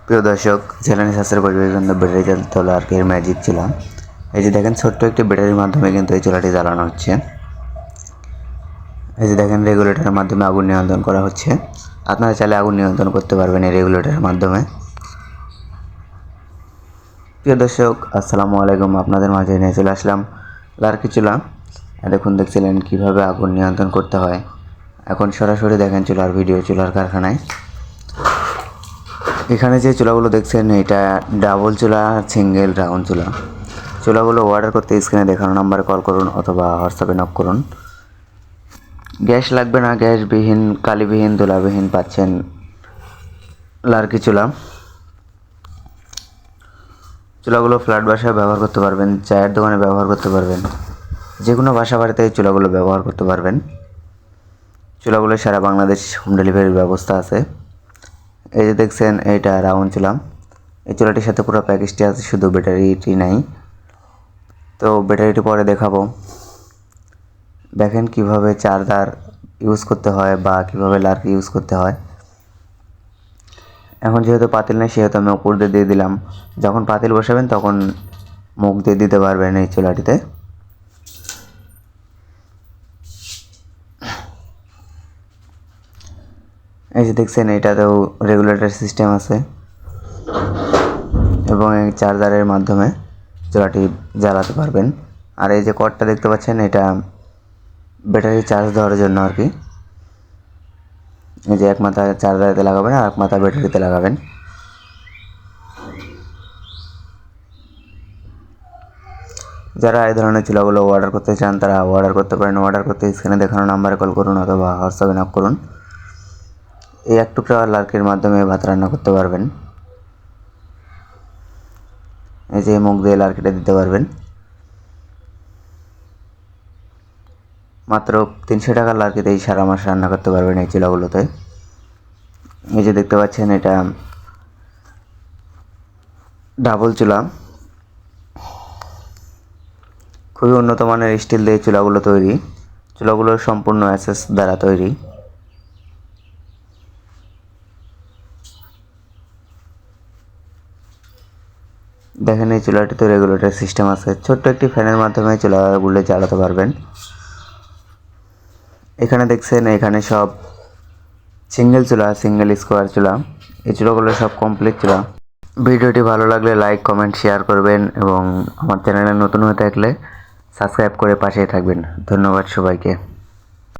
প্রিয় দর্শক, জ্বালানি সাশ্রয় পরিবেশ বান্ধব ব্যাটারি চালিত লার্কের ম্যাজিক চুলা। এই যে দেখেন, ছোট্ট একটি ব্যাটারির মাধ্যমে কিন্তু এই চুলাটি জ্বালানো হচ্ছে। এই যে দেখেন, রেগুলেটরের মাধ্যমে আগুন নিয়ন্ত্রণ করা হচ্ছে। আপনারা চাইলে আগুন নিয়ন্ত্রণ করতে পারবেন এই রেগুলেটরের মাধ্যমে। প্রিয় দর্শক, আসসালামু আলাইকুম। আপনাদের মাঝে নিয়ে চলে আসলাম লার্কি চুলা। দেখুন, দেখছিলেন কিভাবে আগুন নিয়ন্ত্রণ করতে হয়। এখন সরাসরি দেখেন চুলার ভিডিও, চুলার কারখানায়। এখানে যে চুলাগুলো দেখছেন, এটা ডাবল চুলা, সিঙ্গেল রাউন্ড চুলা। চুলাগুলো অর্ডার করতে স্ক্রিনে দেখানো নাম্বারে কল করুন অথবা হোয়াটসঅ্যাপে নক করুন। গ্যাস লাগবে না, গ্যাসবিহীন, কালিবিহীন, ধুলাবিহীন পাচ্ছেন লার্কি চুলা। চুলাগুলো ফ্ল্যাট বাসায় ব্যবহার করতে পারবেন, চায়ের দোকানে ব্যবহার করতে পারবেন, যে কোনো বাসা বাড়িতে এই চুলাগুলো ব্যবহার করতে পারবেন। চুলাগুলো সারা বাংলাদেশ হোম ডেলিভারির ব্যবস্থা আছে। এই যে দেখছেন, এইটা রাউন্ড চুলা। এই চুলাটির সাথে পুরো প্যাকেজটি আছে, শুধু ব্যাটারিটি নাই। তো ব্যাটারিটি পরে দেখাবো। দেখেন কিভাবে চার্জার ইউজ করতে হয় বা কিভাবে লার্কি ইউজ করতে হয়। এখন যেহেতু পাতিল নেই, সেহেতু আমি উপর দিয়ে দিলাম। যখন পাতিল বসাবেন তখন মুখ দিয়ে দিতে পারবেন এই চুলাটিতে। এই যে দেখছেন, এটাতেও রেগুলেটর সিস্টেম আছে এবং এই চার্জারের মাধ্যমে চুলাটি জ্বালাতে পারবেন। আর এই যে কর্ডটা দেখতে পাচ্ছেন, এটা ব্যাটারি চার্জ দেওয়ার জন্য আর কি। এই যে এক মাথা চার্জারেতে লাগাবেন আর এক মাথা ব্যাটারিতে লাগাবেন। যারা এই ধরনের চুলাগুলো অর্ডার করতে চান, তারা অর্ডার করতে পারেন। অর্ডার করতে স্ক্রিনে দেখানো নাম্বারে কল করুন অথবা হোয়াটসঅ্যাপে নক করুন। এই এক টুকরা লার্কির মাধ্যমে ভাত রান্না করতে পারবেন। এই যে মুখ দিয়ে লার্কিটা দিতে পারবেন। মাত্র 300 টাকার লার্কিতেই সারা মাস রান্না করতে পারবেন এই চুলাগুলোতে। এই যে দেখতে পাচ্ছেন, এটা ডাবল চুলা। খুবই উন্নত মানের স্টিল দিয়ে চুলাগুলো তৈরি। চুলাগুলো সম্পূর্ণ এসএস দ্বারা তৈরি। দেখেন, এই চুলাটিতে রেগুলেটর সিস্টেম আছে। ছোট্ট একটি ফ্যানের মাধ্যমে চুলাগুলো জ্বালাতে পারবেন। এখানে দেখছেন, এখানে সব সিঙ্গেল চুলা, সিঙ্গেল স্কোয়ার চুলা। এই চুলাগুলো সব কমপ্লিট চুলা। ভিডিওটি ভালো লাগলে লাইক, কমেন্ট, শেয়ার করবেন এবং আমার চ্যানেলে নতুন হয়ে থাকলে সাবস্ক্রাইব করে পাশেই থাকবেন। ধন্যবাদ সবাইকে।